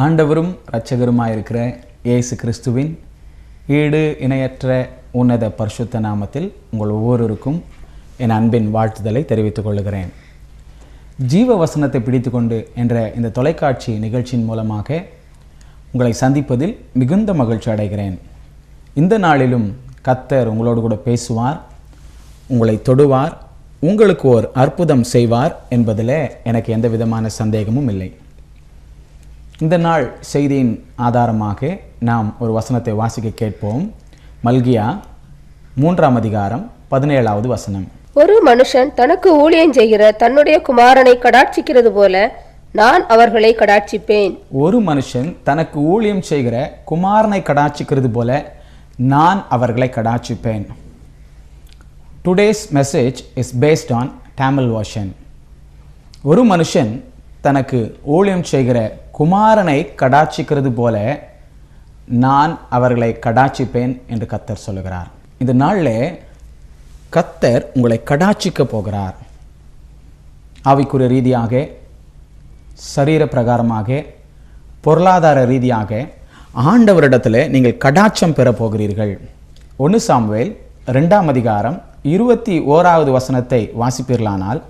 ஆண்டவரும் இரட்சகருமாயிருக்கிற இயேசு கிறிஸ்துவின் ஈடு இணையற்ற உன்னத பரிசுத்த நாமத்தில் உங்கள் ஒவ்வொருவருக்கும் என் அன்பின் வாழ்த்துதலை தெரிவித்துக் கொள்கிறேன். ஜீவ வசனத்தை பிடித்துக்கொண்டு என்ற இந்த தொலைக்காட்சி நிகழ்ச்சியின் மூலமாக உங்களை சந்திப்பதில் மிகுந்த மகிழ்ச்சி அடைகிறேன். இந்த நாளிலும் கர்த்தர் உங்களோடு கூட பேசுவார், உங்களை தொடுவார், உங்களுக்கு ஒரு அற்புதம் செய்வார் என்பதில் எனக்கு எந்த விதமான சந்தேகமும் இல்லை. இந்த நாள் செய்தியின் ஆதாரமாக நாம் ஒரு வசனத்தை வாசிக்க கேட்போம். மல்கியா 3ஆம் அதிகாரம் 17வது வசனம். ஒரு மனுஷன் தனக்கு ஊழியம் செய்கிற தன்னுடைய குமாரனை கடாட்சிக்கிறது போல நான் அவர்களை கடாட்சிப்பேன். ஒரு மனுஷன் தனக்கு ஊழியம் செய்கிற குமாரனை கடாட்சிக்கிறது போல நான் அவர்களை கடாட்சிப்பேன். Today's message is based on Tamil version. ஒரு மனுஷன் தனக்கு ஊழியம் செய்கிற குமாரனை கடாட்சிக்கிறது போல நான் அவர்களை கடாட்சிப்பேன் என்று கர்த்தர் சொல்லுகிறார். இந்த நாளில் கர்த்தர் உங்களை கடாட்சிக்க போகிறார். ஆவிக்குரிய ரீதியாக, சரீர பிரகாரமாக, பொருளாதார ரீதியாக ஆண்டவரிடத்தில் நீங்கள் கடாட்சம் பெற போகிறீர்கள். 1 சாமுவேல் 2ஆம் அதிகாரம் 21வது வசனத்தை வாசிப்பீர்களானால்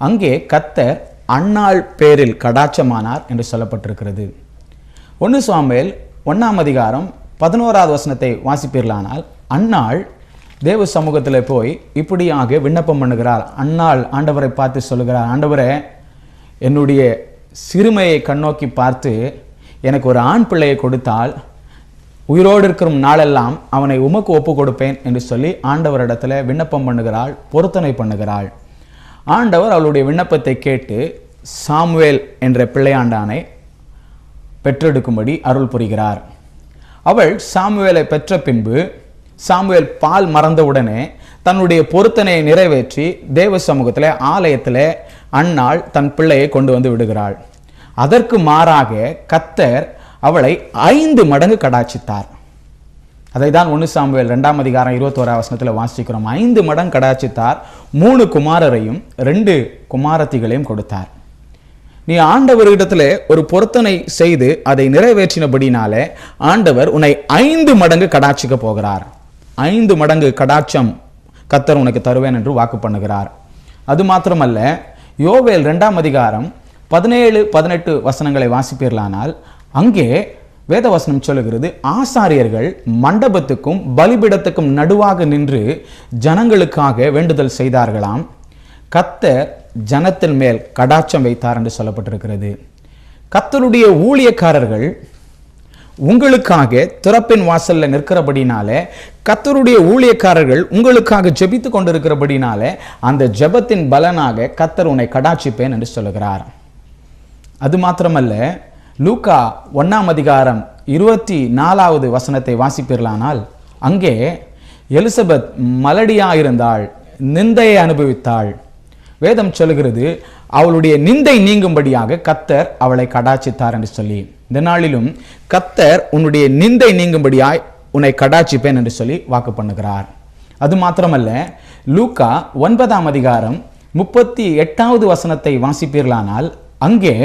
அங்கே கர்த்தர் அன்னாள் பேரில் கடாட்சமானார் என்று சொல்லப்பட்டிருக்கிறது. 1 சாமுவேல் 1ஆம் அதிகாரம் 11வது வசனத்தை வாசிப்பீர்களானால் அன்னாள் தேவ சமூகத்தில் போய் இப்படியாக விண்ணப்பம் பண்ணுகிறார். அன்னாள் ஆண்டவரை பார்த்து சொல்லுகிறார், ஆண்டவரே, என்னுடைய சிறுமையை கண்ணோக்கி பார்த்து எனக்கு ஒரு ஆண் பிள்ளையை கொடுத்தால் உயிரோடு இருக்கிற நாளெல்லாம் அவனை உமக்கு ஒப்பு கொடுப்பேன் என்று சொல்லி ஆண்டவரிடத்தில் விண்ணப்பம் பண்ணுகிறாள், பொருத்தனை பண்ணுகிறாள். ஆண்டவர் அவளுடைய விண்ணப்பத்தை கேட்டு சாமுவேல் என்ற பிள்ளையாண்டானை பெற்றெடுக்கும்படி அருள் புரிகிறார். அவள் சாமுவேலை பெற்ற பின்பு சாமுவேல் பால் மறந்தவுடனே தன்னுடைய பொருத்தனையை நிறைவேற்றி தேவ சமூகத்தில் ஆலயத்தில் அன்னாள் தன் பிள்ளையை கொண்டு வந்து விடுகிறாள். அதற்கு மாறாக கர்த்தர் அவளை 5 மடங்கு கடாட்சித்தார். அதை தான் 1 சாமுவேல் 2ஆம் அதிகாரம் 21வது வசனத்தில் வாசிக்கிறோம். 5 மடங்கு கடாட்சித்தார். 3 குமாரரையும் 2 குமாரத்திகளையும் கொடுத்தார். நீ ஆண்டவரிடத்துல ஒரு பொருத்தனை செய்து அதை நிறைவேற்றினபடினாலே ஆண்டவர் உன்னை 5 மடங்கு கடாட்சிக்க போகிறார். 5 மடங்கு கடாட்சம் கர்த்தர் உனக்கு தருவேன் என்று வாக்கு பண்ணுகிறார். அது மாத்திரமல்ல, யோவேல் 2ஆம் அதிகாரம் 17-18 வசனங்களை வாசிப்பீர்களானால் அங்கே வேதவசனம் சொல்லுகிறது, ஆசாரியர்கள் மண்டபத்துக்கும் பலிபீடத்துக்கும் நடுவாக நின்று ஜனங்களுக்காக வேண்டுதல் செய்தார்களாம். கர்த்தர் ஜனத்தின் மேல் கடாட்சம் வைத்தார் என்று சொல்லப்பட்டிருக்கிறது. கர்த்தருடைய ஊழியக்காரர்கள் உங்களுக்காக திறப்பின் வாசல்ல நிற்கிறபடினாலே, கர்த்தருடைய ஊழியக்காரர்கள் உங்களுக்காக ஜெபித்து கொண்டிருக்கிறபடினாலே அந்த ஜெபத்தின் பலனாக கர்த்தர் உன்னை கடாட்சிப்பேன் என்று சொல்லுகிறார். அது மாத்திரமல்ல, லூக்கா 1ஆம் அதிகாரம் 24வது வசனத்தை வாசிப்பீர்களானால் அங்கே எலிசபெத் மலடியாயிருந்தாள், நிந்தையை அனுபவித்தாள். வேதம் சொல்லுகிறது, அவளுடைய நிந்தை நீங்கும்படியாக கர்த்தர் அவளை கடாட்சித்தார் என்று சொல்லி. இந்த நாளிலும் கர்த்தர் உன்னுடைய நிந்தை நீங்கும்படியாய் உன்னை கடாட்சிப்பேன் என்று சொல்லி வாக்கு பண்ணுகிறார். அது மாத்திரமல்ல, லூக்கா 9ஆம் அதிகாரம் 38வது வசனத்தை வாசிப்பீர்களானால் அங்கே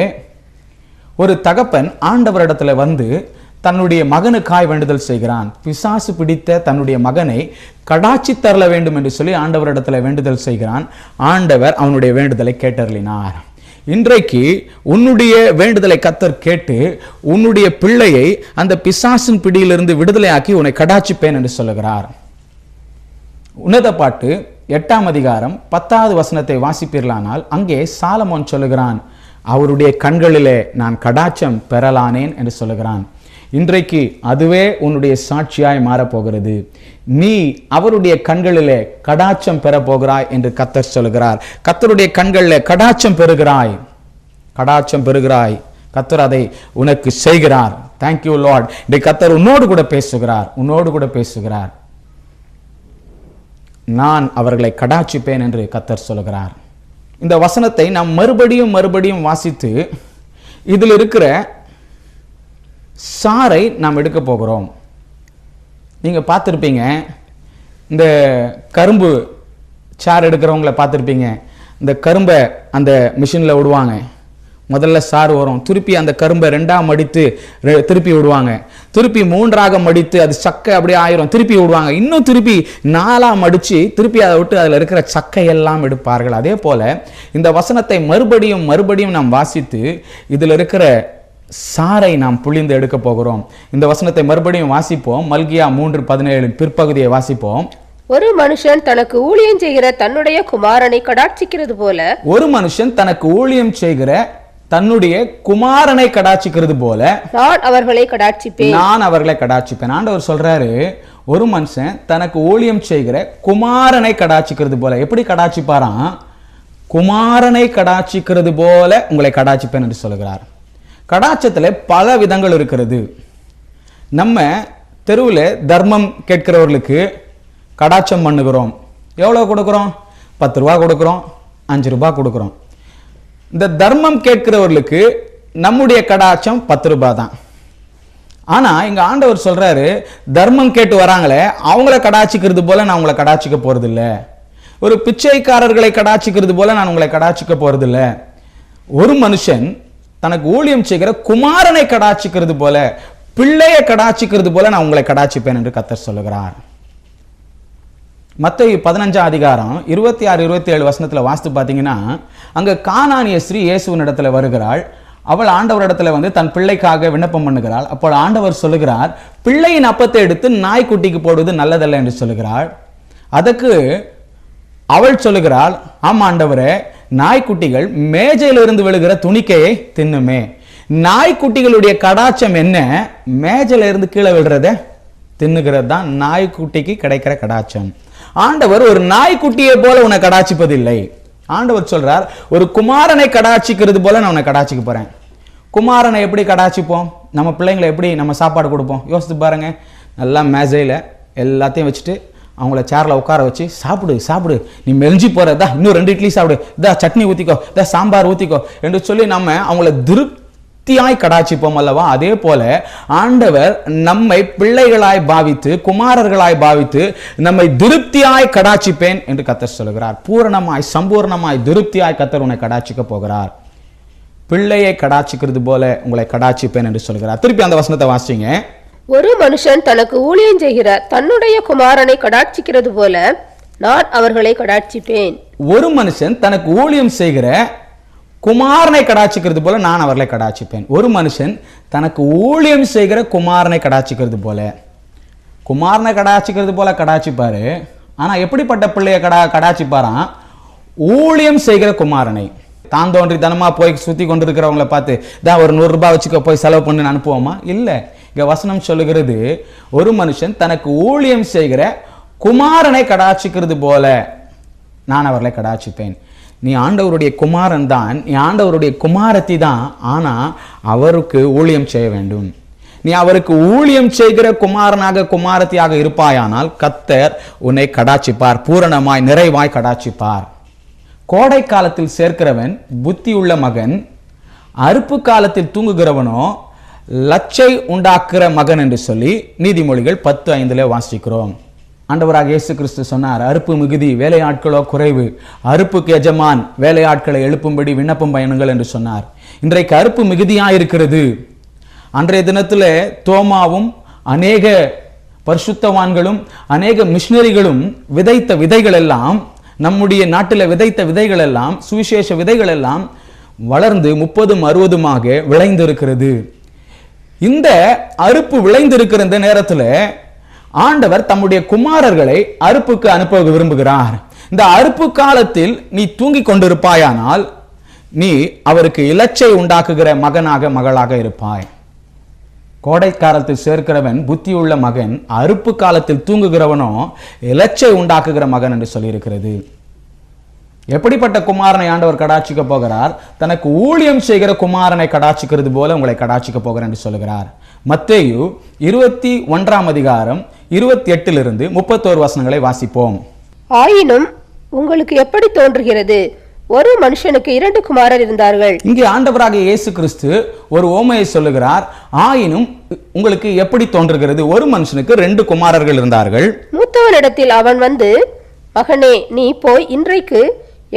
ஒரு தகப்பன் ஆண்டவரிடத்துல வந்து தன்னுடைய மகனுக்காய் வேண்டுதல் செய்கிறான். பிசாசு பிடித்த தன்னுடைய மகனை கடாட்சி தரல வேண்டும் என்று சொல்லி ஆண்டவரிடத்துல வேண்டுதல் செய்கிறான். ஆண்டவர் அவனுடைய வேண்டுதலை கேட்டருளினார். இன்றைக்கு உன்னுடைய வேண்டுதலை கர்த்தர் கேட்டு உன்னுடைய பிள்ளையை அந்த பிசாசின் பிடியிலிருந்து விடுதலையாக்கி உன்னை கடாட்சிப்பேன் என்று சொல்லுகிறார். உன்னத பாட்டு 8ஆம் அதிகாரம் 10வது வசனத்தை வாசிப்பீர்களானால் அங்கே சாலமோன் சொல்லுகிறான், அவருடைய கண்களிலே நான் கடாட்சம் பெறலானேன் என்று சொல்லுகிறான். இன்றைக்கு அதுவே உன்னுடைய சாட்சியாய் மாறப்போகிறது. நீ அவருடைய கண்களிலே கடாட்சம் பெற போகிறாய் என்று கர்த்தர் சொல்லுகிறார். கர்த்தருடைய கண்களிலே கடாட்சம் பெறுகிறாய், கடாட்சம் பெறுகிறாய். கர்த்தர் அதை உனக்கு செய்கிறார். Thank you Lord. இன்றைக்கு கர்த்தர் உன்னோடு கூட பேசுகிறார், உன்னோடு கூட பேசுகிறார். நான் அவர்களை கடாட்சிப்பேன் என்று கர்த்தர் சொல்லுகிறார். இந்த வசனத்தை நாம் மறுபடியும் வாசித்து இதில் இருக்கிற சாரை நாம் எடுக்க போகிறோம். நீங்கள் பார்த்துருப்பீங்க, இந்த கரும்பு சாறு எடுக்கிறவங்கள பார்த்துருப்பீங்க. இந்த கரும்பை அந்த மிஷினில் விடுவாங்க. முதல்ல சாறு வரும், திருப்பி அந்த கரும்பை 2ஆ மடித்து திருப்பி விடுவாங்க, திருப்பி 3ஆக மடித்து அது சக்கை அப்படியே ஆயிரும், திருப்பி விடுவாங்க, இன்னும் திருப்பி 4ஆ மடிச்சு திருப்பி அதை விட்டு அதில் இருக்கிற சக்கையெல்லாம் எடுப்பார்கள். அதே போல இந்த வசனத்தை மறுபடியும் மறுபடியும் நாம் வாசித்து இதில் இருக்கிற சாரை நாம் புளிந்து எடுக்க போகிறோம். இந்த வசனத்தை மறுபடியும் வாசிப்போம். மல்கியா 3:17 பிற்பகுதியை வாசிப்போம். ஒரு மனுஷன் தனக்கு ஊழியம் செய்கிற தன்னுடைய குமாரனை கடாட்சிக்கிறது போல, ஒரு மனுஷன் தனக்கு ஊழியம் செய்கிற தன்னுடைய குமாரனை கடாட்சிக்கிறது போல நான் அவர்களை கடாட்சிப்பேன். நான் அவர்களை கடாட்சிப்பேன். ஆண்டவர் சொல்றாரு, ஒரு மனுஷன் தனக்கு ஊழியம் செய்கிற குமாரனை கடாட்சிக்கிறது போல. எப்படி கடாட்சிப்பாராம்? குமாரனை கடாட்சிக்கிறது போல உங்களை கடாட்சிப்பேன் என்று சொல்கிறார். கடாட்சத்துல பல விதங்கள் இருக்கிறது. நம்ம தெருவில் தர்மம் கேட்கிறவர்களுக்கு கடாட்சம் பண்ணுகிறோம். எவ்வளோ கொடுக்குறோம்? 10 ரூபா கொடுக்குறோம், 5 ரூபாய் கொடுக்குறோம். இந்த தர்மம் கேட்கிறவர்களுக்கு நம்முடைய கடாட்சம் 10 ரூபாய் தான். ஆனா இங்க ஆண்டவர் சொல்றாரு, தர்மம் கேட்டு வராங்களே அவங்கள கடாட்சிக்கிறது போல நான் உங்களை கடாட்சிக்க போறது இல்லை. ஒரு பிச்சைக்காரர்களை கடாட்சிக்கிறது போல நான் உங்களை கடாட்சிக்க போறது இல்லை. ஒரு மனுஷன் தனக்கு ஊழியம் செய்கிற குமாரனை கடாட்சிக்கிறது போல, பிள்ளையை கடாட்சிக்கிறது போல நான் உங்களை கடாட்சிப்பேன் என்று கர்த்தர் சொல்லுகிறார். மத்தேயு 15ஆம் அதிகாரம் 26-27 வசனத்துல வாசித்து பார்த்தீங்கன்னா, அங்க கானானிய ஸ்ரீ இயேசுவின் இடத்துல வருகிறாள். அவள் ஆண்டவரிடத்துல வந்து தன் பிள்ளைக்காக விண்ணப்பம் பண்ணுகிறாள். அப்போ ஆண்டவர் சொல்லுகிறார், பிள்ளையின் அப்பத்தை எடுத்து நாய்க்குட்டிக்கு போடுவது நல்லதல்ல என்று சொல்லுகிறாள். அதுக்கு அவள் சொல்லுகிறாள், ஆமா ஆண்டவரே, நாய்க்குட்டிகள் மேஜையிலிருந்து விழுகிற துணிக்கையை தின்னுமே. நாய்க்குட்டிகளுடைய கடாட்சம் என்ன? மேஜையில இருந்து கீழே விழுறத தின்னுகிறது தான் நாய்க்குட்டிக்கு கிடைக்கிற கடாட்சம். ஆண்டவர் ஒரு நாய்க்குட்டியை போல உன்னை கடாட்சிப்பதில்லை. ஆண்டவர் சொல்றார், ஒரு குமாரனை கடாட்சிக்கிறது போல நான் உன்னை கடாட்சிக்க போறேன். குமாரனை எப்படி கடாட்சிப்போம்? நம்ம பிள்ளைங்களை எப்படி நம்ம சாப்பாடு கொடுப்போம்? யோசித்து பாருங்க. நல்லா மேஜையில எல்லாத்தையும் வச்சுட்டு அவங்கள சேர்ல உட்கார வச்சு, சாப்பிடு சாப்பிடு, நீ மெலிஞ்சி போறதா, இன்னும் 2 இட்லி சாப்பிடு, இதா சட்னி ஊத்திக்கோ, இதா சாம்பார் ஊத்திக்கோ என்று சொல்லி நம்ம அவங்கள திருப்தியாய் கடாட்சிப்போம் அல்லவா? அதே போல ஆண்டவர் நம்மை பிள்ளைகளாய் பாவித்து, குமாரர்களாய் பாவித்து நம்மை திருப்தியாய் கடாட்சிப்பேன் என்று கர்த்தர் சொல்கிறார். பூரணமாய் சம்பூர்ணமாய் திருப்தியாய் கர்த்தர் உன்னை கடாட்சிக்க போகிறார். பிள்ளையை கடாட்சிக்கிறது போல உங்களை கடாட்சிப்பேன் என்று சொல்கிறார். திருப்பி அந்த வசனத்தை வாசிங்க. ஒரு மனுஷன் தனக்கு ஊழியம் செய்கிற தன்னுடைய குமாரனை கடாட்சிக்கிறது போல நான் அவர்களை கடாட்சிப்பேன். ஒரு மனுஷன் தனக்கு ஊழியம் செய்கிற குமாரனை கடாட்சிக்கிறது போல நான் அவர்களை கடாட்சிப்பேன். ஒரு மனுஷன் தனக்கு ஊழியம் செய்கிற குமாரனை கடாட்சிக்கிறது போல, குமாரனை கடாட்சிக்கிறது போல கடாட்சிப்பாரு. ஆனா எப்படிப்பட்ட பிள்ளைய கடாட்சிப்பாராம்? ஊழியம் செய்கிற குமாரனை. தான் தோன்றி தனமா போய் சுத்தி கொண்டிருக்கிறவங்களை பார்த்து தான் ஒரு 100 ரூபாய் வச்சுக்க போய் செலவு பண்ணு அனுப்புவோமா? இல்ல. இங்க வசனம் சொல்லுகிறது, ஒரு மனுஷன் தனக்கு ஊழியம் செய்கிற குமாரனை கடாட்சிக்கிறது போல நான் அவர்களை கடாட்சிப்பேன். நீ ஆண்டவருடைய குமாரன் தான், நீ ஆண்டவருடைய குமாரத்தி தான். ஆனா அவருக்கு ஊழியம் செய்ய வேண்டும். நீ அவருக்கு ஊழியம் செய்கிற குமாரனாக குமாரத்தியாக இருப்பாயானால் கர்த்தர் உன்னை கடாட்சிப்பார், பூரணமாய் நிறைவாய் கடாட்சிப்பார். கோடை காலத்தில் சேர்க்கிறவன் புத்தியுள்ள மகன், அறுப்பு காலத்தில் தூங்குகிறவனோ லச்சை உண்டாக்குற மகன் என்று சொல்லி நீதிமொழிகள் 10:5 வாசிக்கிறோம். ஆண்டவராக இயேசு கிறிஸ்து சொன்னார், அறுப்பு மிகுதி வேலையாட்களோ குறைவு, அறுப்புக்கு எஜமான் வேலையாட்களை எழுப்பும்படி விண்ணப்பம் பயணுங்கள் என்று சொன்னார். இன்றைக்கு அறுப்பு மிகுதியாயிருக்கிறது. அன்றைய தினத்தில் தோமாவும் அநேக பரிசுத்தவான்களும் அநேக மிஷினரிகளும் விதைத்த விதைகள் எல்லாம், நம்முடைய நாட்டில் விதைத்த விதைகள் எல்லாம், சுவிசேஷ விதைகள் எல்லாம் வளர்ந்து 30-60 விளைந்திருக்கிறது. இந்த அறுப்பு விளைந்திருக்கிற இந்த நேரத்தில் ஆண்டவர் தம்முடைய குமாரர்களை அறுப்புக்கு அனுப்ப விரும்புகிறார். இந்த அறுப்பு காலத்தில் நீ தூங்கி கொண்டிருப்பாயானால் நீ அவருக்கு இலச்சை உண்டாக்குகிற மகனாக மகளாக இருப்பாய். கோடை காலத்தில் சேர்க்கிறவன் புத்தியுள்ள மகன், அறுப்பு காலத்தில் தூங்குகிறவனோ இலச்சை உண்டாக்குகிற மகன் என்று சொல்லியிருக்கிறது. எப்படிப்பட்ட குமாரனை ஆண்டவர் கடாட்சிக்க போகிறார்? தனக்கு ஊழியம் செய்கிற குமாரனை கடாட்சிக்கிறது போல உங்களை கடாட்சிக்க போகிறார் என்று சொல்லுகிறார். மத்தேயு 21ஆம் அதிகாரம் 28 31 வசனங்களை வாசிப்போம். ஆயினும் உங்களுக்கு எப்படி தோன்றுகிறது? ஒரு மனுஷனுக்கு 2 குமாரர் இருந்தார்கள். இங்கே ஆண்டவராக இயேசு கிறிஸ்து ஒரு ஓமையை சொல்லுகிறார். ஆயினும் உங்களுக்கு எப்படி தோன்றுகிறது? ஒரு மனுஷனுக்கு 2 குமாரர்கள் இருந்தார்கள். மூத்தவனிடத்தில் அவன் வந்து, மகனே, நீ போய் இன்றைக்கு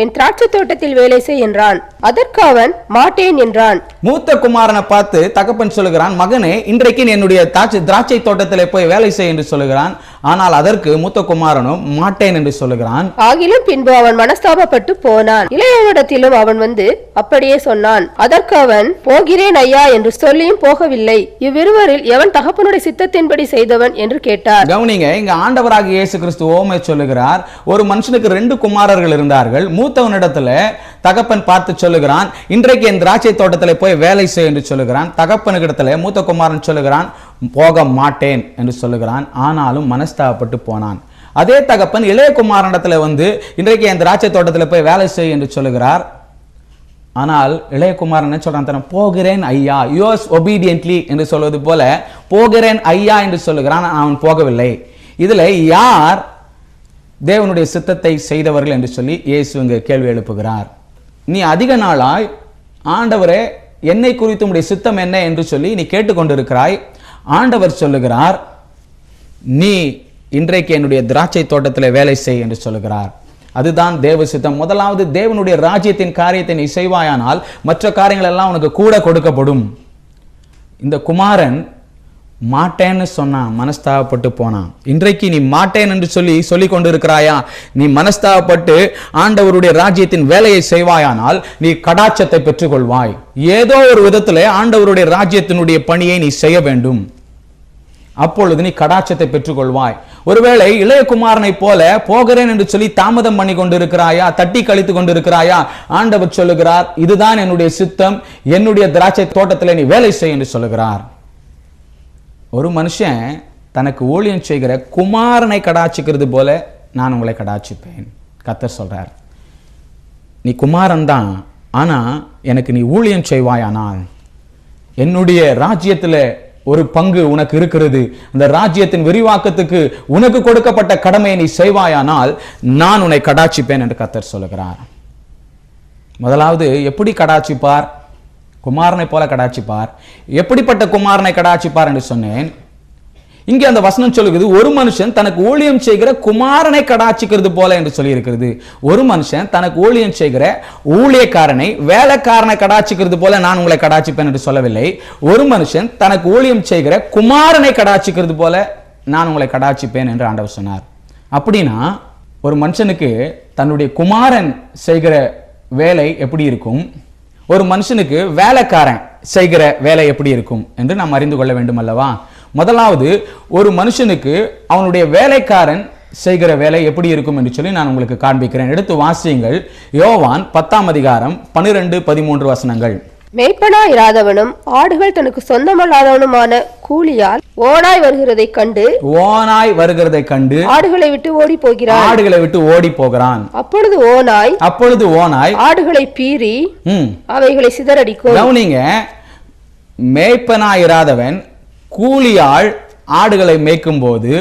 என் திராட்சை தோட்டத்தில் வேலை செய் என்றான். அதற்கு அவன் மாட்டேன் என்றான். மூத்த குமாரனை பார்த்து தகப்பன் சொல்லுகிறான், மகனே, இன்றைக்கு நீ என்னுடைய திராட்சை தோட்டத்திலே போய் வேலை செய் என்று சொல்லுகிறான். ஆனால் அதற்கு மூத்த குமாரனும் மாட்டேன் என்று சொல்லுகிறான். ஆகிலும் பின்பு அவன் மனஸ்தாபப்பட்டு போனான். இளையவனிடத்திலும் அவன் வந்து அப்படியே சொன்னான். அதற்கு அவன், போகிறேன் ஐயா என்று சொல்லியும் போகவில்லை. இவ்விருவரில் எவன் தகப்பனுடைய சித்தத்தின்படி செய்தவன் என்று கேட்டார். கவனிங்க, இங்க ஆண்டவராகிய இயேசு கிறிஸ்து ஓமை சொல்லுகிறார். ஒரு மனுஷனுக்கு 2 குமாரர்கள் இருந்தார்கள். மூத்தவனிடத்துல தகப்பன் பார்த்து சொல்லுகிறான், இன்றைக்கு என் திராட்சை தோட்டத்தில் போய் வேலை செய் என்று சொல்லுகிறான். தகப்பனுக்கிடத்துல மூத்த குமாரன் சொல்லுகிறான், போக மாட்டேன் என்று சொல்லுகிறான். ஆனாலும் மனஸ்தாபப்பட்டு போனான். அதே தகப்பன் இளைய குமாரனிடத்துல வந்து, இன்றைக்கு என் திராட்சை தோட்டத்தில் போய் வேலை செய் என்று சொல்லுகிறார். ஆனால் இளைய குமாரன் என்ன சொல்றான், போகிறேன் ஐயா, யோஸ் ஒபீடியன்ட்லி என்று சொல்வது போல போகிறேன் ஐயா என்று சொல்லுகிறான். அவன் போகவில்லை. இதுல யார் தேவனுடைய சித்தத்தை செய்தவர்கள் என்று சொல்லி இயேசு இங்கு கேள்வி எழுப்புகிறார். நீ அதிக நாளாய் ஆண்டவரே என்னை குறித்து உம்முடைய சித்தம் என்ன என்று சொல்லி நீ கேட்டுக்கொண்டிருக்கிறாய். ஆண்டவர் சொல்லுகிறார், நீ இன்றைக்கு என்னுடைய திராட்சை தோட்டத்தில் வேலை செய் என்று சொல்லுகிறார். அதுதான் தேவ சித்தம். முதலாவது தேவனுடைய ராஜ்யத்தின் காரியத்தை நீ செய்வாயானால் மற்ற காரியங்கள் எல்லாம் உனக்கு கூட கொடுக்கப்படும். இந்த குமாரன் மாட்டேன்னு சொன்னான், மனஸ்தாபப்பட்டு போனான். இன்றைக்கு நீ மாட்டேன் என்று சொல்லி கொண்டிருக்கிறாயா? நீ மனஸ்தாபப்பட்டு ஆண்டவருடைய ராஜ்யத்தின் வேலையை செய்வாயானால் நீ கடாட்சத்தை பெற்றுக்கொள்வாய். ஏதோ ஒரு விதத்தில் ஆண்டவருடைய ராஜ்யத்தினுடைய பணியை நீ செய்ய வேண்டும். அப்பொழுது நீ கடாட்சத்தை பெற்றுக்கொள்வாய். ஒருவேளை இளைய குமாரனை போல போகிறேன் என்று சொல்லி தாமதம் பண்ணி கொண்டிருக்கிறாயா, தட்டி கழித்து கொண்டிருக்கிறாயா? ஆண்டவர் சொல்லுகிறார், இதுதான் என்னுடைய சித்தம், என்னுடைய திராட்சை தோட்டத்தில் நீ வேலை செய் என்று சொல்லுகிறார். ஒரு மனுஷன் தனக்கு ஊழியம் செய்கிற குமாரனை கடாட்சிக்கிறது போல நான் உங்களை கடாட்சிப்பேன். கர்த்தர் சொல்றார், நீ குமாரன் தான், ஆனா எனக்கு நீ ஊழியம் செய்வாயானால் என்னுடைய ராஜ்யத்தில் ஒரு பங்கு உனக்கு இருக்கிறது. அந்த ராஜ்யத்தின் விரிவாக்கத்துக்கு உனக்கு கொடுக்கப்பட்ட கடமையை நீ செய்வாயானால் நான் உன்னை கடாட்சிப்பேன் என்று கர்த்தர் சொல்லுகிறார். முதலாவது எப்படி கடாட்சிப்பார்? குமாரனை போல கடாட்சிப்பார். எப்படிப்பட்ட குமாரனை கடாட்சிப்பார் என்று சொன்னேன். இங்கே அந்த வசனம் சொல்லுகிறது, ஒரு மனுஷன் தனக்கு ஊழியம் செய்கிற குமாரனை கடாட்சிக்கிறது போல என்று சொல்லி இருக்கிறது. ஒரு மனுஷன் தனக்கு ஊழியம் செய்கிற ஊழியக்காரனை, வேலைக்காரனை கடாட்சிக்கிறது போல நான் உங்களை கடாட்சிப்பேன் என்று சொல்லவில்லை. ஒரு மனுஷன் தனக்கு ஊழியம் செய்கிற குமாரனை கடாட்சிக்கிறது போல நான் உங்களை கடாட்சிப்பேன் என்று ஆண்டவர் சொன்னார். அப்படின்னா ஒரு மனுஷனுக்கு தன்னுடைய குமாரன் செய்கிற வேலை எப்படி இருக்கும், ஒரு மனுஷனுக்கு வேலைக்காரன் செய்கிற வேலை எப்படி இருக்கும் என்று நாம் அறிந்து கொள்ள வேண்டும் அல்லவா? முதலாவது, ஒரு மனுஷனுக்கு அவனுடைய வேலைக்காரன் செய்கிற வேலை எப்படி இருக்கும் என்று சொல்லி நான் உங்களுக்கு காண்பிக்கிறேன். எடுத்து வாசியுங்கள். யோவான் 10ஆம் அதிகாரம் 12-13 வசனங்கள். மேய்ப்பனாய் இராதவனும் ஆடுகள் தனக்கு சொந்தமல்லாதவனுமான கூலியால் ஓனாய் வருகிறதை கண்டு ஆடுகளை விட்டு ஓடி போகிறான். அப்பொழுது ஓனாய் ஆடுகளை பீறி அவைகளை சிதறடிக்கும். கவனிங்க, மேய்ப்பனாய் இராதவன் கூலியாள் ஆடுகளை மேய்க்கும் போது,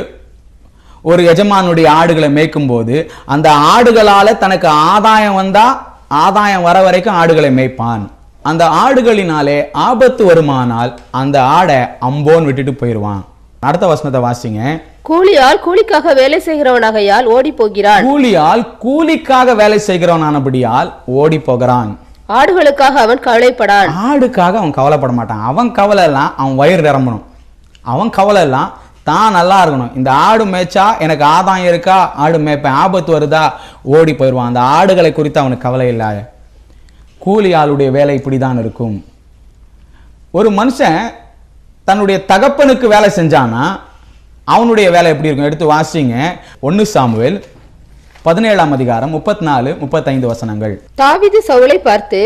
ஒரு எஜமானுடைய ஆடுகளை மேய்க்கும் போது அந்த ஆடுகளால தனக்கு ஆதாயம் வந்தா, ஆதாயம் வர வரைக்கும் ஆடுகளை மேய்ப்பான். அந்த ஆடுகளினாலே ஆபத்து வருமானால் அந்த ஆடை அம்போன் விட்டுட்டு போயிடுவான். அடுத்த வசனத்தை வாசிங்க. கூலியால் கூலிக்காக வேலை செய்கிறவனாகையால் ஓடி போகிறான். கூலியால் கூலிக்காக வேலை செய்கிறவனானபடியால் ஓடி போகிறான். ஆடுகளுக்காக அவன் கவலைப்படான். ஆடுக்காக அவன் கவலைப்பட மாட்டான். அவன் கவலை எல்லாம் அவன் வயிறு நிரம்பணும். அவன் கவலை எல்லாம் தான் நல்லா இருக்கணும். இந்த ஆடு மேய்ச்சா எனக்கு ஆதாயம் இருக்கா, ஆடு மேய்ப்பேன், ஆபத்து வருதா, ஓடி போயிடுவான். அந்த ஆடுகளை குறித்து அவனுக்கு கவலை இல்லாத. கூலி ஆளுடைய வேலை இப்படிதான் இருக்கும். ஒரு மனுஷன் தன்னுடைய தகப்பனுக்கு வேலை செஞ்சானா அவனுடைய வேலை எப்படி இருக்கும்? எடுத்து வாசிங்க. 1 சாமுவேல் 17ஆம் அதிகாரம் 34-35 வசனங்கள். தாவீது சவுலை பார்த்து,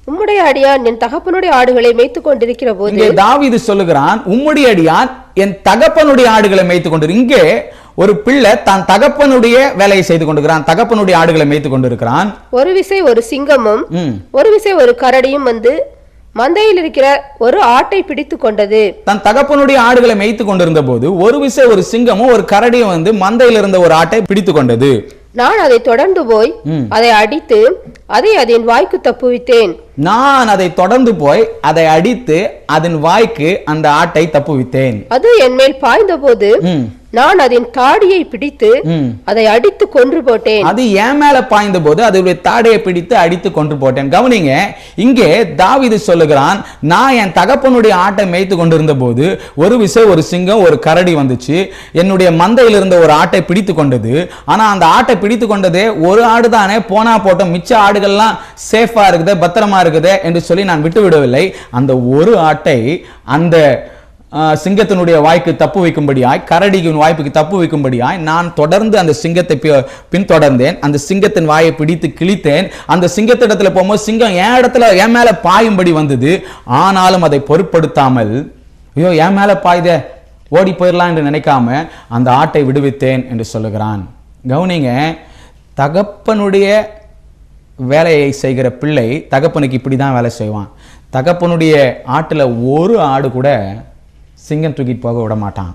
உம்முடைய அடியான் என் தகப்பனுடைய ஆடுகளை மேய்த்துக் கொண்டிருக்கிற போது, தாவீது சொல்லுகிறான், உம்முடைய அடியான் என் தகப்பனுடைய ஆடுகளை மேய்த்துக் கொண்டு. இங்கே ஒரு பிள்ளை தான் தகப்பனுடைய வேலையை செய்து கொண்டிருக்கிறான், தகப்பனுடைய ஆடுகளை மேய்த்துக் கொண்டிருக்கிறான். ஒரு விசை ஒரு சிங்கமும் ஒரு விசை ஒரு கரடியும் வந்து மந்தையில் இருக்கிற ஒரு ஆட்டை பிடித்து கொண்டது. தன் தகப்பனுடைய ஆடுகளை மேய்த்துக் கொண்டிருந்த போது ஒரு விசை ஒரு சிங்கமும் ஒரு கரடியும் வந்து மந்தையில் இருந்த ஒரு ஆட்டை பிடித்து கொண்டது. நான் அதை தொடர்ந்து போய் அதை அடித்து அதை அதன் வாய்க்கு தப்புவித்தேன். நான் அதை தொடர்ந்து போய் அதை அடித்து அதன் வாய்க்கு அந்த ஆட்டை தப்புவித்தேன். அது என் மேல் பாய்ந்த போது நான் அதன் தாடியை பிடித்து அதை அடித்து கொன்று போட்டேன். அது என் மேல பாய்ந்த போது அதனுடைய தாடியை பிடித்து அடித்து கொன்று போட்டேன். கவனிங்க, இங்கே தாவீது சொல்லுகிறான், நான் என் தகப்பனுடைய ஆட்டை மேய்த்து கொண்டிருந்த போது ஒரு சிங்கம் ஒரு கரடி வந்துச்சு, என்னுடைய மந்தையில் இருந்த ஒரு ஆட்டை பிடித்து கொண்டது. ஆனா அந்த ஆட்டை பிடித்து கொண்டதே ஒரு ஆடு தானே, போனா போட்டோம், மிச்ச ஆடுகள்லாம் சேஃபா இருக்குது, பத்திரமா இருக்குது என்று சொல்லி நான் விட்டு விடவில்லை. அந்த ஒரு ஆட்டை அந்த சிங்கத்தினுடைய வாய்க்கு தப்பு வைக்கும்படியாய், கரடியின் வாய்ப்புக்கு தப்பு வைக்கும்படியாய் நான் தொடர்ந்து அந்த சிங்கத்தை பின்தொடர்ந்தேன். அந்த சிங்கத்தின் வாயை பிடித்து கிழித்தேன். அந்த சிங்கத்திடத்துல போகும்போது சிங்கம் என் மேல பாயும்படி வந்தது. ஆனாலும் அதை பொருட்படுத்தாமல், ஐயோ என் மேல பாய்தே, ஓடி போயிடலாம் என்று நினைக்காம அந்த ஆட்டை விடுவித்தேன் என்று சொல்லுகிறான். கவனிங்க, தகப்பனுடைய வேலையை செய்கிற பிள்ளை தகப்பனுக்கு இப்படிதான் வேலை செய்வான். தகப்பனுடைய ஆட்டுல ஒரு ஆடு கூட சிங்கம் தூக்கிட்டு போக விட மாட்டான்.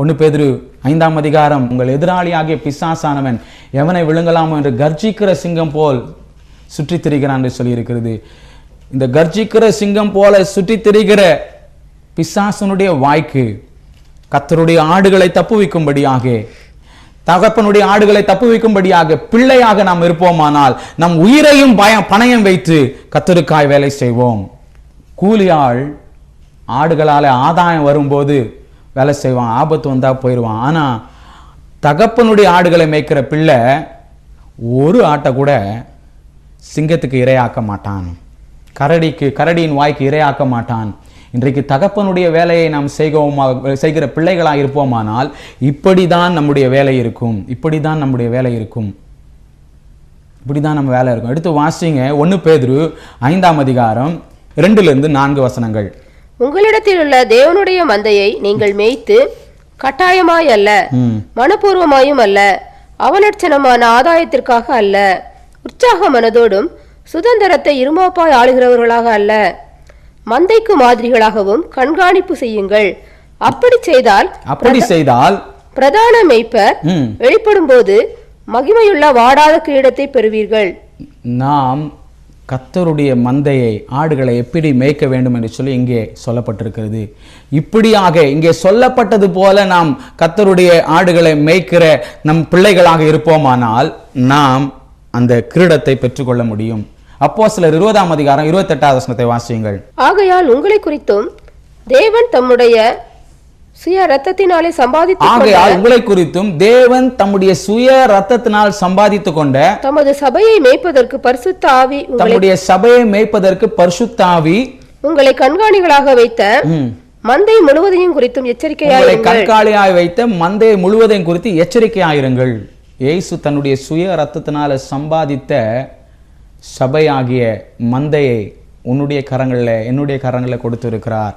1 பேதுரு 5ஆம் அதிகாரம், உங்கள் எதிராளியாகிய பிசாசானவன் எவனை விழுங்கலாமோ என்று கர்ஜிக்கிற சிங்கம் போல் சுற்றி திரிகிறான் என்று சொல்லியிருக்கிறது. இந்த கர்ஜிக்கிற சிங்கம் போல சுற்றி திரிகிற பிசாசனுடைய வாய்க்கு கர்த்தருடைய ஆடுகளை தப்புவிக்கும்படியாக, தகப்பனுடைய ஆடுகளை தப்புவிக்கும்படியாக பிள்ளையாக நாம் இருப்போமானால் நம் உயிரையும் பணயம் வைத்து கர்த்தருக்காய் வேலை செய்வோம். கூலியாள் ஆடுகளால் ஆதாயம் வரும்போது வேலை செய்வான், ஆபத்து வந்தா போயிடுவான். ஆனா தகப்பனுடைய ஆடுகளை மேய்க்கிற பிள்ளை ஒரு ஆட்டை கூட சிங்கத்துக்கு இரையாக்க மாட்டான், கரடியின் வாய்க்கு இரையாக்க மாட்டான். இன்றைக்கு தகப்பனுடைய வேலையை நாம் செய்கிற பிள்ளைகளாக இருப்போமானால் இப்படிதான் நம்முடைய வேலை இருக்கும், இப்படிதான் நம்முடைய வேலை இருக்கும், இப்படிதான் நம்ம வேலை இருக்கும். எடுத்து வாசிங்க 1 பேதுரு 5ஆம் அதிகாரம் 2-4 வசனங்கள். உங்களிடத்தில் உள்ள தேவனுடைய மந்தையை நீங்கள் மேய்த்து கட்டாயமாய் அல்ல, மனப்பூர்வமாயும் அல்ல, அவலட்சணமான ஆதாயத்திற்காக அல்ல, உற்சாக மனதோடும் சுதந்திரத்தை இருமாப்பாய் ஆளுகிறவர்களாக அல்ல, மந்தைக்கு மாதிரிகளாகவும் கண்காணிப்பு செய்யுங்கள். அப்படி செய்தால் பிரதான மேய்ப்பர் வெளிப்படும் போது மகிமையுள்ள வாடாத கிரீடத்தை பெறுவீர்கள். நாம் கர்த்தருடைய மந்தையை, ஆடுகளை எப்படி மேய்க்க வேண்டும் என்று சொல்லி இங்கே சொல்லப்பட்டிருக்கிறது. இப்படியாக இங்கே சொல்லப்பட்டது போல நாம் கர்த்தருடைய ஆடுகளை மேய்க்கிற நம் பிள்ளைகளாக இருப்போமானால் நாம் அந்த கிரீடத்தை பெற்றுக்கொள்ள முடியும். அப்போஸ்தலர் 20ஆம் அதிகாரம் 28வது வசனத்தை வாசியுங்கள். ஆகையால் உங்களை குறித்தும் தேவன் தம்முடைய சுய ரத்தத்தினாலே உங்களை குறித்தும் தேவன் தம்முடைய சுய ரத்தத்தினால் சம்பாதித்துக் கொண்ட தமது சபையை மேய்ப்பதற்கு பரிசுத்த ஆவி, தம்முடைய சபையை மேய்ப்பதற்கு பரிசுத்த ஆவி உங்களை கண்காணிகளாக வைத்த மந்தை முழுவதையும் குறித்தும் எச்சரிக்கையாயிருங்கள். கண்காணியாய் வைத்த மந்தை முழுவதையும் குறித்து எச்சரிக்கையாயிருங்கள். இயேசு தன்னுடைய சுய ரத்தத்தினால சம்பாதித்த சபையாகிய மந்தையை உன்னுடைய கரங்களில், என்னுடைய கரங்களில் கொடுத்து இருக்கிறார்.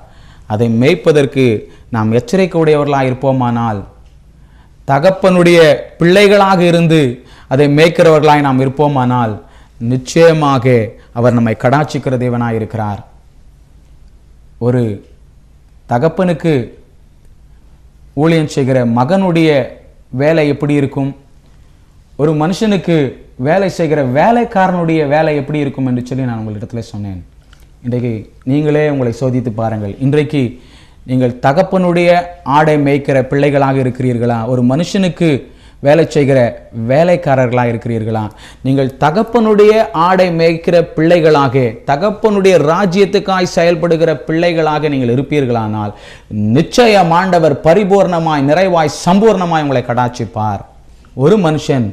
அதை மேய்ப்பதற்கு நாம் எச்சரிக்கை உடையவர்களாக இருப்போமானால், தகப்பனுடைய பிள்ளைகளாக இருந்து அதை மேய்க்கிறவர்களாய் நாம் இருப்போமானால் நிச்சயமாக அவர் நம்மை கடாட்சிக்கிற தேவனாய் இருக்கிறார். ஒரு தகப்பனுக்கு ஊழியம் செய்கிற மகனுடைய வேலை எப்படி இருக்கும், ஒரு மனுஷனுக்கு வேலை செய்கிற வேலைக்காரனுடைய வேலை எப்படி இருக்கும் என்று சொல்லி நான் உங்களிடத்தில் சொன்னேன். இன்றைக்கு நீங்களே உங்களை சோதித்து பாருங்கள். இன்றைக்கு நீங்கள் தகப்பனுடைய ஆடை மேய்க்கிற பிள்ளைகளாக இருக்கிறீர்களா, ஒரு மனுஷனுக்கு வேலை செய்கிற வேலைக்காரர்களாக இருக்கிறீர்களா? நீங்கள் தகப்பனுடைய ஆடை மேய்க்கிற பிள்ளைகளாக, தகப்பனுடைய ராஜ்யத்துக்காய் செயல்படுகிற பிள்ளைகளாக நீங்கள் இருப்பீர்களானால் நிச்சயம் ஆண்டவர் பரிபூர்ணமாய், நிறைவாய், சம்பூர்ணமாய் உங்களை கடாட்சிப்பார். ஒரு மனுஷன்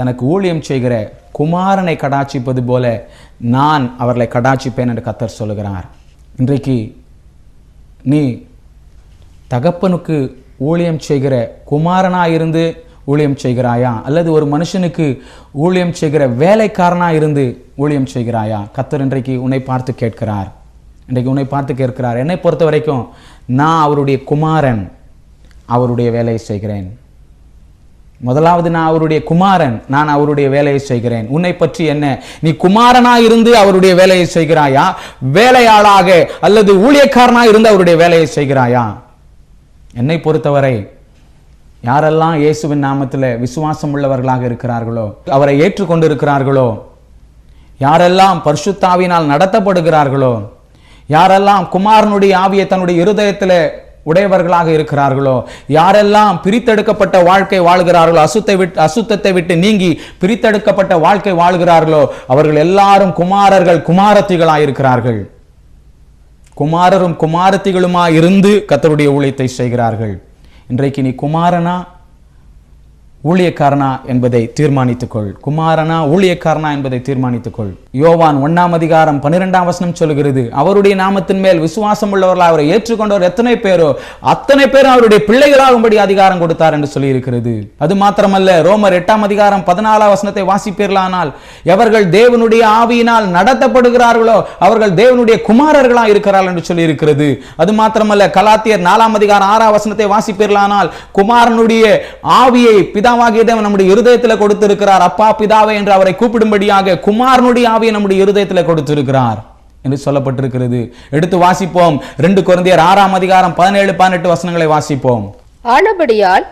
தனக்கு ஊழியம் செய்கிற குமாரனை கடாட்சிப்பது போல நான் அவர்களை கடாட்சிப்பேன் என்று கர்த்தர் சொல்லுகிறார். இன்றைக்கு நீ தகப்பனுக்கு ஊழியம் செய்கிற குமாரனாயிருந்து ஊழியம் செய்கிறாயா, அல்லது ஒரு மனுஷனுக்கு ஊழியம் செய்கிற வேலைக்காரனாயிருந்து ஊழியம் செய்கிறாயா? கர்த்தர் இன்றைக்கு உன்னை பார்த்து கேட்கிறார். இன்றைக்கு உன்னை பார்த்து கேட்கிறார். என்னை பொறுத்த வரைக்கும் நான் அவருடைய குமாரன், அவருடைய வேலையை செய்கிறேன். முதலாவது நான் அவருடைய குமாரன், நான் அவருடைய வேலையை செய்கிறேன். உன்னை பற்றி என்ன? நீ குமாரனாய் இருந்து அவருடைய வேலையை செய்கிறாயா, வேலையாளாக அல்லது ஊழியக்காரனாய் இருந்து அவருடைய வேலையை செய்கிறாயா? என்னை பொறுத்தவரை யாரெல்லாம் இயேசுவின் நாமத்தில் விசுவாசம் உள்ளவர்களாக இருக்கிறார்களோ, அவரை ஏற்றுக்கொண்டு இருக்கிறார்களோ, யாரெல்லாம் பரிசுத்தாவினால் நடத்தப்படுகிறார்களோ, யாரெல்லாம் குமாரனுடைய ஆவியை தன்னுடைய இருதயத்தில் உடையவர்களாக இருக்கிறார்களோ, யாரெல்லாம் பிரித்தெடுக்கப்பட்ட வாழ்க்கை வாழ்கிறார்களோ, அசுத்தத்தை விட்டு நீங்கி பிரித்தெடுக்கப்பட்ட வாழ்க்கை வாழ்கிறார்களோ, அவர்கள் எல்லாரும் குமாரர்கள் குமாரத்திகளாய் இருக்கிறார்கள். குமாரரும் குமாரத்திகளுமாய் இருந்து கர்த்தருடைய ஊழியத்தை செய்கிறார்கள். இன்றைக்கு நீ குமாரனா ஊழியக்காரனா என்பதை தீர்மானித்துக்கொள். குமாரனா ஊழியக்காரனா என்பதை தீர்மானித்துக்கொள். யோவான் 1:12 சொல்லுகிறது, அவருடைய நாமத்தின் மேல் விசுவாசம் உள்ளவர்களாக அவரை ஏற்றுக்கொண்டவர் எத்தனை பேரோ அத்தனை பேரும் அவருடைய பிள்ளைகளாகும்படி அதிகாரம் கொடுத்தார் என்று சொல்லி இருக்கிறது. அது மாத்திரமல்ல, ரோமர் 8:14 வாசிப்பீர்களானால், எவர்கள் தேவனுடைய ஆவியினால் நடத்தப்படுகிறார்களோ அவர்கள் தேவனுடைய குமாரர்களாக இருக்கிறார்கள் என்று சொல்லி இருக்கிறது. அது மாத்திரமல்ல, கலாத்தியர் 4:6 வாசிப்பீர்களானால், குமாரனுடைய ஆவியை பிதாவாகிய தேவன் நம்முடைய இருதயத்தில் கொடுத்திருக்கிறார். அப்பா பிதாவே என்று அவரை கூப்பிடும்படியாக குமாரனுடைய ஆவியை நம்முடைய இருதயத்தில் கொடுத்திருக்கிறார் என்று சொல்லப்பட்டிருக்கிறது. எடுத்து வாசிப்போம். 2 கொரிந்தியர் 6:17-18 வாசிப்போம். ஆனபடியால்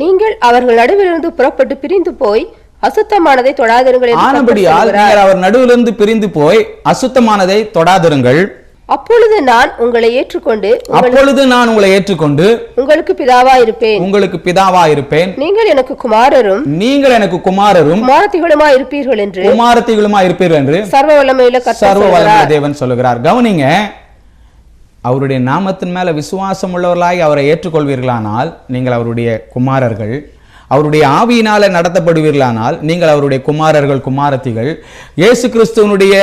நீங்கள் அவர்கள் நடுவிலிருந்து புறப்பட்டு பிரிந்து போய் அசுத்தமானதை தொடாதிருங்கள். ஆனபடியால் நீங்கள் அவர் நடுவிலிருந்து பிரிந்து போய் அசுத்தமானதை தொடாதிருங்கள். அப்பொழுது நான் உங்களை ஏற்றுக்கொண்டு உங்களுக்கு பிதாவா இருப்பேன். நீங்கள் எனக்கு குமாரரும் குமாரத்திகளுமாய் இருப்பீர்கள் என்று சர்வ வல்லமையுள்ள தேவன் சொல்லுகிறார். கவனிங்க, அவருடைய நாமத்தின் மேல விசுவாசம் உள்ளவர்களாய் அவரை ஏற்றுக்கொள்வீர்களானால் நீங்கள் அவருடைய குமாரர்கள். அவருடைய ஆவியினால நடத்தப்படுவீர்களானால் நீங்கள் அவருடைய குமாரர்கள் குமாரத்திகள். இயேசு கிறிஸ்துவனுடைய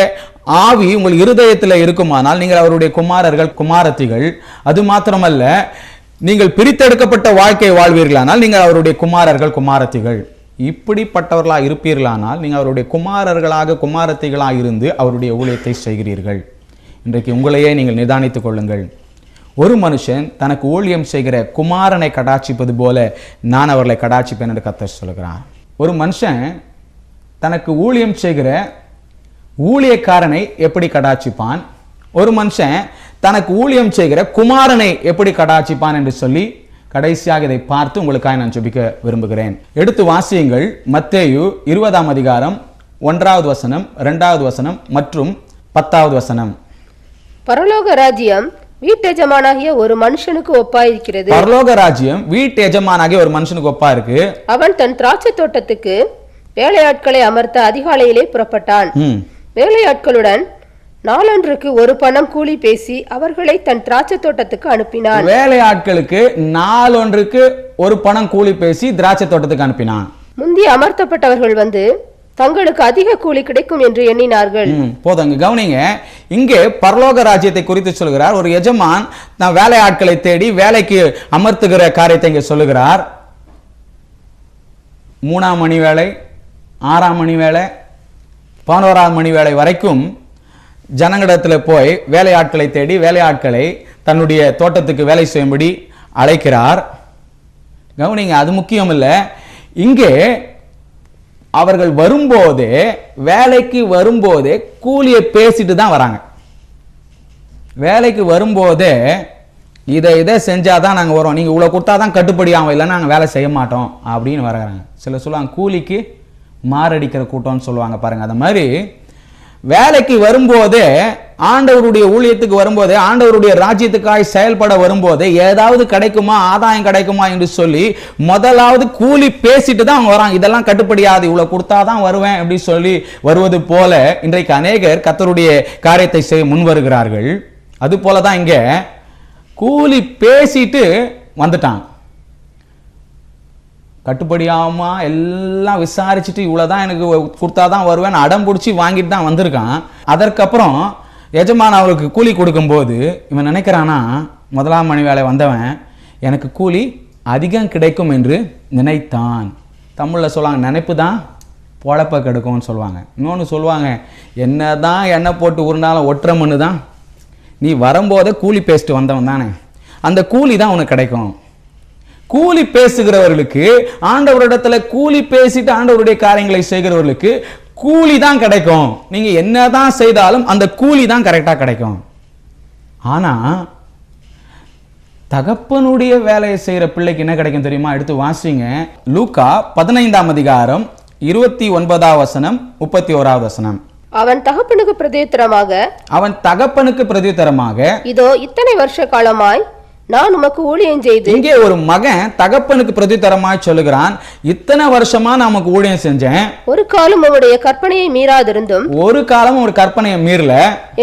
ஆவி உங்கள் இருதயத்தில் இருக்குமானால் நீங்கள் அவருடைய குமாரர்கள் குமாரத்திகள். அது மாத்திரமல்ல, நீங்கள் பிரித்தெடுக்கப்பட்ட வாழ்க்கை வாழ்வீர்களானால் நீங்கள் அவருடைய குமாரர்கள் குமாரத்திகள். இப்படிப்பட்டவர்களாக இருப்பீர்களானால் நீங்கள் அவருடைய குமாரர்களாக குமாரத்திகளாக இருந்து அவருடைய ஊழியத்தை செய்கிறீர்கள். இன்றைக்கு உங்களையே நீங்கள் நிதானித்துக் கொள்ளுங்கள். ஒரு மனுஷன் தனக்கு ஊழியம் செய்கிற குமாரனை கடாட்சிப்பது போல நான் அவர்களை கடாட்சிப்பேன் என்று கர்த்தர் சொல்கிறார். ஒரு மனுஷன் தனக்கு ஊழியம் செய்கிற ஊழியக்காரனை எப்படி கடாட்சிப்பான், ஒரு மனுஷன் தனக்கு ஊழியம் செய்கிற குமாரனை எப்படி கடாட்சிப்பான் என்று சொல்லி கடைசியாக இதை பார்த்து உங்களுக்காக நான் ஜெபிக்க விரும்புகிறேன். எடுத்து வாசியுங்கள். மத்தேயு 20:1 2 மற்றும் 10. பரலோக ராஜ்யம் வீட்டெஜமானாகிய ஒரு மனுஷனுக்கு ஒப்பாயிருக்கிறது. பரலோக ராஜ்யம் வீட்டெஜமானாகிய ஒரு மனுஷனுக்கு ஒப்பா இருக்கு. அவன் தன் திராட்சை தோட்டத்துக்கு வேலையாட்களை அமர்த்த அதிகாலையிலே புறப்பட்டான். வேலையாட்களுடன் நாளொன்றுக்கு 1 பணம் கூலி பேசி அவர்களை தன் திராட்சை தோட்டத்துக்கு அனுப்பினான். வேலையாட்களுக்கு நாளொன்றுக்கு 1 பணம் கூலி பேசி திராட்சை தோட்டத்துக்கு அனுப்பினான். முந்தி அமர்த்தப்பட்டவர்கள் வந்து தங்களுக்கு அதிக கூலி கிடைக்கும் என்று எண்ணினார்கள். போதுங்க, கவனிங்க. இங்கே பரலோக ராஜ்யத்தை குறித்து சொல்கிறார். ஒரு எஜமான் நான் வேலையாட்களை தேடி வேலைக்கு அமர்த்துகிற காரியத்தை இங்கே சொல்லுகிறார். 3ஆம் மணி வேலை, 6ஆம் மணி வேலை, 11ஆம் மணி வேலை வரைக்கும் ஜனங்களிடத்தில் போய் வேலையாட்களை தேடி வேலையாட்களை தன்னுடைய தோட்டத்துக்கு வேலை செய்யும்படி அழைக்கிறார். கவனிங்க, அது முக்கியம் இல்லை. இங்கே அவர்கள் வரும்போதே, வேலைக்கு வரும்போதே கூலியை பேசிட்டு தான் வராங்க. வேலைக்கு வரும்போதே இதை செஞ்சாதான் நாங்கள் வரோம், நீங்கள் இவ்வளோ கொடுத்தா தான் கட்டுப்படி ஆகும், இல்லைன்னா நாங்கள் வேலை செய்ய மாட்டோம் அப்படின்னு வராங்க. சில சொல்லுவாங்க கூலிக்கு மாரடிக்கிற கூட்டம்னு சொல்லுவாங்க பாருங்க. அந்த மாதிரி வேலைக்கு வரும்போதே, ஆண்டவருடைய ஊழியத்துக்கு வரும்போதே, ஆண்டவருடைய ராஜ்யத்துக்காய் செயல்பட வரும்போதே ஏதாவது கிடைக்குமா, ஆதாயம் கிடைக்குமா என்று சொல்லி முதலாவது கூலி பேசிட்டு தான் அவங்க வராங்க. இதெல்லாம் கட்டுப்படியாது, இவ்வளவு கொடுத்தாதான் வருவேன் அப்படி சொல்லி வருவது போல இன்றைக்கு அநேகர் கர்த்தருடைய காரியத்தை செய்ய முன் வருகிறார்கள். அது போலதான் இங்க கூலி பேசிட்டு வந்துட்டாங்க. கட்டுப்படியாமா எல்லாம் விசாரிச்சுட்டு இவ்வளவுதான் எனக்கு கொடுத்தாதான் வருவேன் அடம் பிடிச்சி வாங்கிட்டு தான் வந்திருக்கான். அதற்கப்புறம் எஜமான் அவருக்கு கூலி கொடுக்கும்போது இவன் நினைக்கிறானா, 1ஆம் மணி வேலை வந்தவன் எனக்கு கூலி அதிகம் கிடைக்கும் என்று நினைத்தான். தமிழில் சொல்லுவாங்க, நினைப்பு தான் பொழப்ப கெடுக்கும்னு சொல்லுவாங்க. இன்னொன்று சொல்லுவாங்க, என்னதான் எண்ணெய் போட்டு உருண்டாலும் ஒற்றை மண்ணு தான். நீ வரும்போதே கூலி பேசிட்டு வந்தவன் தானே, அந்த கூலி தான் உனக்கு கிடைக்கும். கூலி பேசுகிறவர்களுக்கு, ஆண்டவரிடத்துல கூலி பேசிட்டு ஆண்டவருடைய காரியங்களை செய்கிறவர்களுக்கு கூலி தான் கிடைக்கும். நீங்க என்னதான் செய்தாலும் அந்த கூலி தான் கரெக்டா கிடைக்கும். ஆனா தகப்பனுடைய வேலையை செய்யற பிள்ளைக்கு என்ன கிடைக்கும் தெரியுமா? எடுத்து வாசிங்க. லூக்கா 15ஆம் அதிகாரம் 29ஆம் வசனம் 31ஆம் வசனம். அவன் தகப்பனுக்கு பிரதியுத்தரமாக இதோ இத்தனை வருஷ காலமாய் நான் உமக்கு ஊழியம் செய்து. இங்கே ஒரு மகன் தகப்பனுக்கு பிரதியுத்தரமாய் சொல்லுகிறான், இத்தனை வருஷமா நான் உமக்கு ஊழியம் செஞ்சேன், ஒரு காலம் உம்முடைய கற்பனையை மீறாதிருந்தும், ஒரு காலம் ஒரு கற்பனையை மீறல,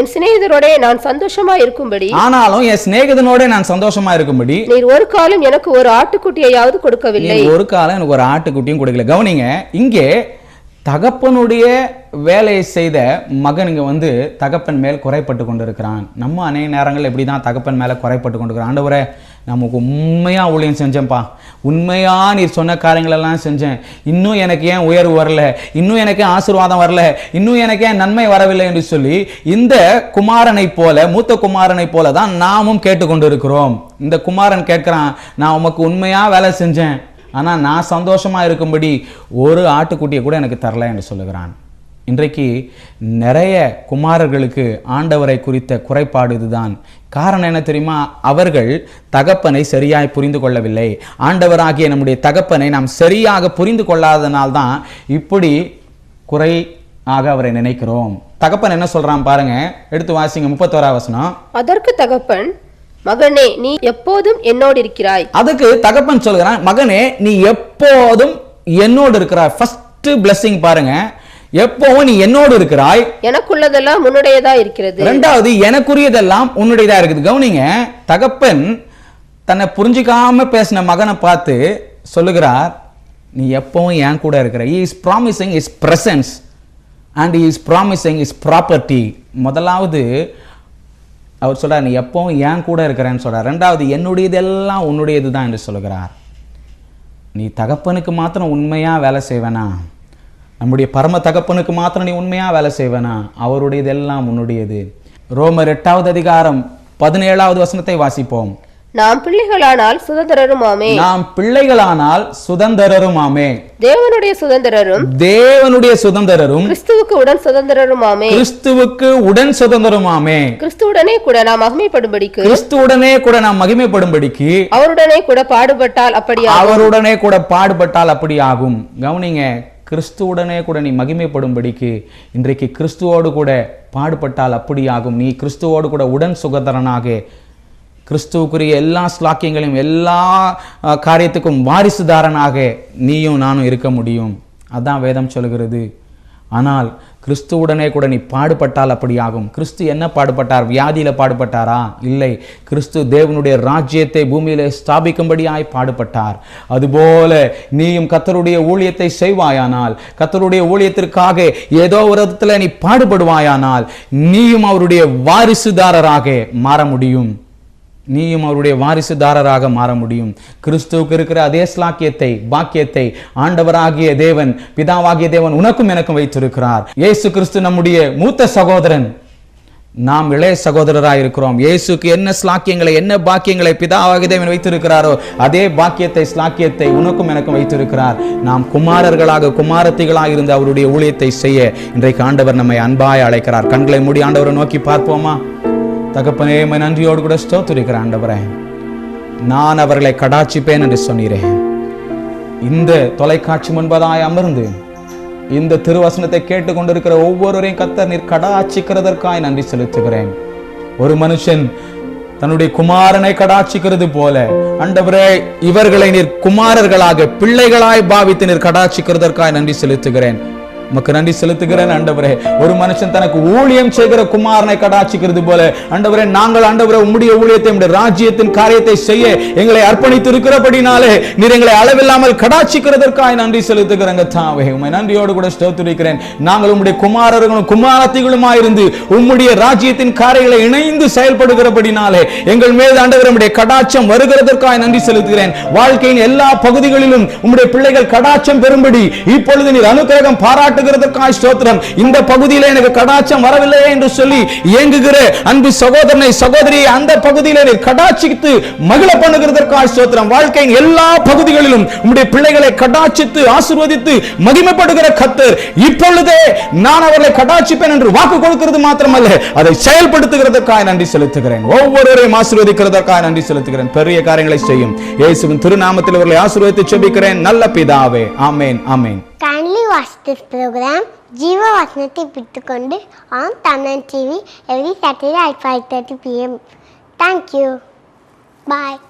என் சிநேகிதரோட நான் சந்தோஷமா இருக்கும்படி, ஆனாலும் என் சிநேகிதனோட நான் சந்தோஷமா இருக்கும்படி நீர் ஒரு காலம் எனக்கு ஒரு ஆட்டுக்குட்டியையாவது கொடுக்கவில்லை. ஒரு காலம் எனக்கு ஒரு ஆட்டுக்குட்டியும் கொடுக்கல. கவனிங்க, இங்கே தகப்பனுடைய வேலையை செய்த மகன் இங்க வந்து தகப்பன் மேல் குறைப்பட்டு கொண்டிருக்கிறான். நம்ம அநேக நேரங்கள் எப்படிதான் தகப்பன் மேல குறைப்பட்டு கொண்டிருக்கிறோம். ஆண்டவரே, நமக்கு உண்மையா ஊழியம் செஞ்சேன்ப்பா, உண்மையா நீர் சொன்ன காரியங்கள் எல்லாம் செஞ்சேன், இன்னும் எனக்கு ஏன் உயர்வு வரல, இன்னும் எனக்கு ஆசீர்வாதம் வரல, இன்னும் எனக்கு ஏன் நன்மை வரவில்லை என்று சொல்லி இந்த குமாரனை போல, மூத்த குமாரனை போல தான் நாமும் கேட்டுக்கொண்டிருக்கிறோம். இந்த குமாரன் கேட்கிறான், நான் உமக்கு உண்மையா வேலை செஞ்சேன், ஆனா நான் சந்தோஷமா இருக்கும்படி ஒரு ஆட்டுக்குட்டியை கூட எனக்கு தரல என்று சொல்லுகிறான். இன்றைக்கு நிறைய குமாரர்களுக்கு ஆண்டவரை குறித்த குறைபாடு இதுதான். காரணம் என்ன தெரியுமா? அவர்கள் தகப்பனை சரியாய் புரிந்து கொள்ளவில்லை. ஆண்டவராகிய நம்முடைய தகப்பனை நாம் சரியாக புரிந்து கொள்ளாதனால்தான் இப்படி குறையாக அவரை நினைக்கிறோம். தகப்பன் என்ன சொல்றான் பாருங்க, எடுத்து வாசிங்க 31ஆம் வசனம். அதற்கு தகப்பன், மகனே நீ எப்போதும் என்னோடு இருக்கிறாய். அதுக்கு தகப்பன் சொல்கிறான், மகனே நீ எப்போதும் என்னோடு இருக்கிறாய். ஃபர்ஸ்ட் பிளெஸிங் பாருங்க, எப்பவும் நீ என்னோடு இருக்கிறாய், எனக்குள்ளதெல்லாம் உன்னுடையதா இருக்கிறது. இரண்டாவது, எனக்குரியதெல்லாம் உன்னுடையதா இருக்குது. கவனிங்க, தகப்பன் தன்னை புரிஞ்சுக்காம பேசின மகனை பார்த்து சொல்லுகிறார், நீ எப்பவும் என் கூட இருக்கிற. He is promising his presence and he is promising his property. முதலாவது அவர் சொல்றார், நீ எப்பவும் என் கூட இருக்கிறேன்னு சொல்றார். ரெண்டாவது, என்னுடையதெல்லாம் உன்னுடையது தான் என்று சொல்லுகிறார். நீ தகப்பனுக்கு மாத்திரம் உண்மையா வேலை செய்வேனா? நம்முடைய பரம தகப்பனுக்கு மாத்திரம் நீ உண்மையா வேலை செய்வேனா? அவருடையதெல்லாம் உன்னுடையது. ரோமர் 8ஆம் அதிகாரம் 17ஆவது வசனத்தை வாசிப்போம். நாம் பிள்ளைகளானால் சுதந்திரருமாமே. நாம் பிள்ளைகளானால் சுதந்திரருமாமே. தேவனுடைய சுதந்திரரும், தேவனுடைய சுதந்திரரும், கிறிஸ்துவுக்கு உடன் சுதந்திரருமாமே. கிறிஸ்துவுக்கு உடன் சுதந்திரருமாமே. கிறிஸ்துவுடனே கூட நாம் மகிமைப்படும்படிக்கு, கிறிஸ்துவுடனே கூட நாம் மகிமைப்படும்படிக்கு, அவருடனே கூட பாடுபட்டால் அப்படி, அவருடனே கூட பாடுபட்டால் அப்படி ஆகும். கவனிங்க, கிறிஸ்துவுடனே கூட நீ மகிமைப்படும்படிக்கு இன்றைக்கு கிறிஸ்துவோடு கூட பாடுபட்டால் அப்படி ஆகும். நீ கிறிஸ்துவோடு கூட உடன் சுதந்திரனாக கிறிஸ்துவுக்குரிய எல்லா ஸ்லாக்கியங்களையும் எல்லா காரியத்துக்கும் வாரிசுதாரனாக நீயும் நானும் இருக்க முடியும். அதான் வேதம் சொல்கிறது. ஆனால் கிறிஸ்துவுடனே கூட நீ பாடுபட்டால் அப்படி ஆகும். கிறிஸ்து என்ன பாடுபட்டார்? வியாதியில பாடுபட்டாரா? இல்லை. கிறிஸ்து தேவனுடைய ராஜ்யத்தை பூமியிலே ஸ்தாபிக்கும்படியாய் பாடுபட்டார். அதுபோல நீயும் கர்த்தருடைய ஊழியத்தை செய்வாயானால், கர்த்தருடைய ஊழியத்திற்காக ஏதோ ஒரு விதத்தில் நீ பாடுபடுவாயானால், நீயும் அவருடைய வாரிசுதாரராக மாற முடியும். நீயும் அவருடைய வாரிசுதாரராக மாற முடியும். கிறிஸ்துவுக்கு இருக்கிற அதே ஸ்லாக்கியத்தை, பாக்கியத்தை ஆண்டவராகிய தேவன், பிதாவாகிய தேவன் உனக்கும் எனக்கும் வைத்திருக்கிறார். இயேசு கிறிஸ்து நம்முடைய மூத்த சகோதரன், நாம் இளைய சகோதரராக இருக்கிறோம். இயேசுக்கு என்ன ஸ்லாக்கியங்களை, என்ன பாக்கியங்களை பிதாவாகிய தேவன் வைத்திருக்கிறாரோ அதே பாக்கியத்தை, ஸ்லாக்கியத்தை உனக்கும் எனக்கும் வைத்திருக்கிறார். நாம் குமாரர்களாக, குமாரத்திகளாக இருந்து அவருடைய ஊழியத்தை செய்ய இன்றைக்கு ஆண்டவர் நம்மை அன்பாய் அழைக்கிறார். கண்களை மூடி ஆண்டவரை நோக்கி பார்ப்போமா? தகப்பனே, நன்றியோடு கூட ஸ்தோத்திரிக்கிறேன். ஆண்டவரே, நான் அவர்களை கடாட்சிப்பேன் என்று சொன்னீரேன். இந்த தொலைக்காட்சி முன்பதாய் அமர்ந்து இந்த திருவசனத்தை கேட்டுக்கொண்டிருக்கிற ஒவ்வொருவரையும் கர்த்தர் நீர் கடாட்சிக்கிறதற்காய் நன்றி செலுத்துகிறேன். ஒரு மனுஷன் தன்னுடைய குமாரனை கடாட்சிக்கிறது போல ஆண்டவரே, இவர்களை நீர் குமாரர்களாக, பிள்ளைகளாய் பாவித்து நீர் கடாட்சிக்கிறதற்காய் நன்றி செலுத்துகிறேன். உமக்கு நன்றி செலுத்துகிறேன். ஆண்டவரே, ஒரு மனுஷன் தனக்கு ஊழியம் செய்கிற குமாரனை கடாட்சிக்கிறது போல ஆண்டவரே, நாங்கள் ஆண்டவரே உம்முடைய ஊழியத்தை, உம்முடைய ராஜ்யத்தின் காரியத்தை செய்ய எங்களை அர்ப்பணித்து இருக்கிறபடினாலே நீர் எங்களை அளவில்லாமல் கடாட்சிக்கிறதற்காக நன்றி செலுத்துகிறேங்க தாவே. உம்மை நன்றியோடு கூட ஸ்தோத்திரிக்கிறேன். நாங்கள் உம்முடைய குமாரர்களும் குமாரத்திகளுமாயிருந்து உம்முடைய ராஜ்யத்தின் காரியங்களை இணைந்து செயல்படுகிறபடினாலே எங்கள் மேல் ஆண்டவரே உம்முடைய கடாட்சம் வருகிறதற்காக நன்றி செலுத்துகிறேன். வாழ்க்கையின் எல்லா பகுதிகளிலும் உம்முடைய பிள்ளைகள் கடாட்சம் பெறும்படி இப்பொழுது நீர் அனுக்கிரகம் பாராட்டுகிறதற்காக ஸ்தோத்திரம். இந்த பகுதியிலே எனக்கு கடாட்சம் வரவில்லை என்று சொல்லி இயங்குகிற அன்பு சகோதரனை, சகோதரியை அந்த பகுதியிலே நீர் கடாட்சித்து மகிழ பண்ணுகிறதற்காக ஸ்தோத்திரம். வாழ்க்கையின் எல்லா பகுதிகளிலும் உம்முடைய பிள்ளைகளை கடாட்சித்து ஆசீர்வதித்து மகிமைப்படுகிற கர்த்தர் இப்பொழுதே நான் அவர்களை கடாட்சிப்பேன் என்று வாக்கு கொடுக்கிறது மாத்திரமல்ல, அதை செயல்படுத்துகிறதற்காக நன்றி செலுத்துகிறேன். ஒவ்வொருவரையும் ஆசீர்வதிக்கிறதற்காக நன்றி செலுத்துகிறேன். பெரிய காரியங்களை செய்யும் இயேசுவின் திருநாமத்தில் அவர்களை ஆசீர்வதித்து ஜெபிக்கிறேன் நல்ல பிதாவே. ஆமென், ஆமென். Kindly watch this program, Jeeva Vasanati Pittukondu, on Tamil TV every Saturday at 5:30 p.m. Thank you. Bye.